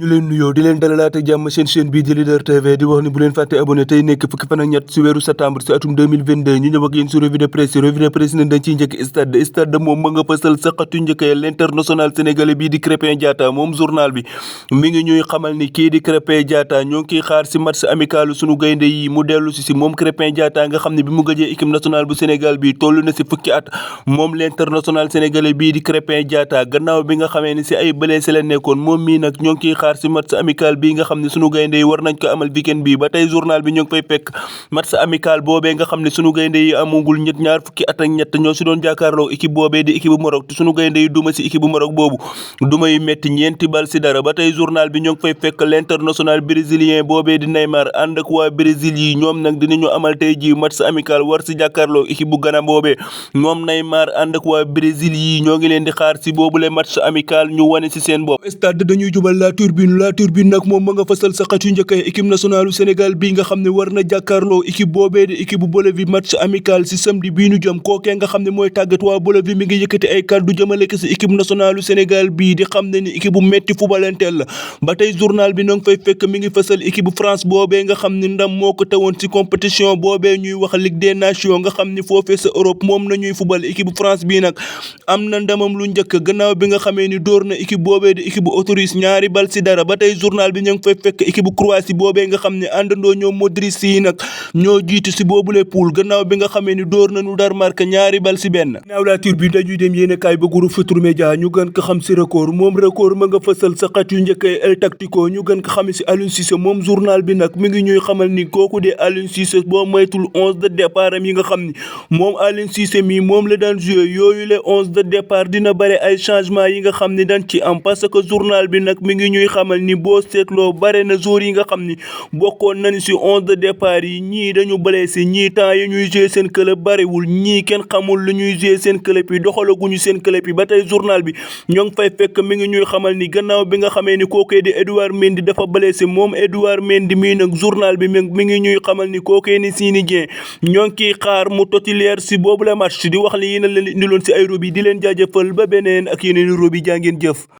ñu leen nuyoo di leen dalalaat ak jàmm seen chaîne bii di Leader TV di wax ni bu leen fàtte abonné tey nekk fukki fan ak ñett si weeru septembre si atum 2022 ñu ñëw ak yéen si revue de presse ne dañ ciy njëkk stade moom ma nga fësal sa xatu njëkk l'international sénégalais bii di Krépin Diatta moom journal bi mi ngi ñuy xamal ni kii di Krépin Diatta ñoo ngi kiy xaar si match amical sunu gaynde yi mu dellu si moom Krépin Diatta nga xam ne bi mu gëjee équipe nationale bu Sénégal bi toll na si fukki at moom l'international sénégalais bii di Krépin Diatta gannaaw bi nga xamee ni si ay blessé la nekkoon moom mii nag ñoo ngi xaar si match amical bi nga xam ne sunu gaynde yi war nañ ko amal weekend bi ba tey journal bi ñoo ngi fay fekk match amical boobee nga xam ne sunu gaynde yi amagul ñaar fukki at ak ñett ñoo si doon jàkkaarloo équipe boobee di équipe bu Maroc te sunu gaynde yi duma si équipe bu Maroc boobu duma yu metti ñeenti bal si dara ba tey journal bi ñoo ngi fay fekk l'international brésilien boobee di Neymar ànd ak waa Brésil yi ñoom nag dinañu amal tey ji match amical war si jàkkaarloo équipe bu Ghana boobee moom Neymar ànd ak waa Brésil yi ñoo ngi leen di xaar si boobule match amical ñu wane si seen bopp stade dañuy jubal la turbine nag moom ma nga fasal sa xat yu njëkk équipe nationale du Sénégal bii nga xam ne war na jàkkaarloo équipe boobee di équipe bu Bolivie match amical si samedi bii ñu jëm kookee nga xam ne mooy tàggat waa Bolivie mi ngi yëkkati ay kàddu jëmale ko si équipe nationale du Sénégal bii di xam ne ni équipe bu metti fubalanteel la ba tey journal bi noo ngi fay fekk mi ngi fasal équipe bu France boobee nga xam ne ndam moo ko tewoon si compétition boobee ñuy wax Ligue des Nations nga xam ne foofee sa Europe moom na ñuy fubal équipe bu France bii nag am na ndamam lu njëkk gannaaw bi nga xamee ni dóor na équipe boobee di équipe bu Autriche ñaari bal si dara ba tey journal bi ñu ngi fay fekk équipe bu Croatie boobee nga xam ne àndandoo ñoom Modric yi nag ñoo jiitu si boobule poule gannaaw bi nga xamee ni dóor nañu Danemark ñaari bal si benn naaw la tur bi dañuy dem yéen kaay ba groupe Futurs Médias ñu gën ko xam si record moom record ma nga fësal sa xat yu njëkkee El Tactico ñu gën ko xam si Aliou Cissé moom journal bi nag mi ngi ñuy xamal ni kooku de Aliou Cissé boo moytul 11 de départ am yi nga xam ni moom Aliou Cissé mi moom la daan joué yooyu le 11 de départ dina bare ay changement yi nga xam ni dañ ci am parce que journal bi nag mi ngi ñuy xamal ni boo seetloo bare na joueurs yi nga xam ni bokkoon nañ si 11 de départ yi ñii dañu blessé ñii temps yi ñuy joué seen club bariwul ñii kenn xamul lu ñuy joué seen club yi doxalaguñu seen club yi ba tey journal bi ñoo ngi fay fekk mi ngi ñuy xamal ni gannaaw bi nga xamee ni kookee di Edouard Mendy dafa blessé moom Edouard Mendy mii nag journal bi mi ngi ñuy xamal ni kookee ni Seny Dieng ñoo ngi kiy xaar mu titulaire si boobu la match di wax li yéen a leen indiloon si ay robi di leen jaajëfal ba beneen ak yeneen robi jaa ngeen jëf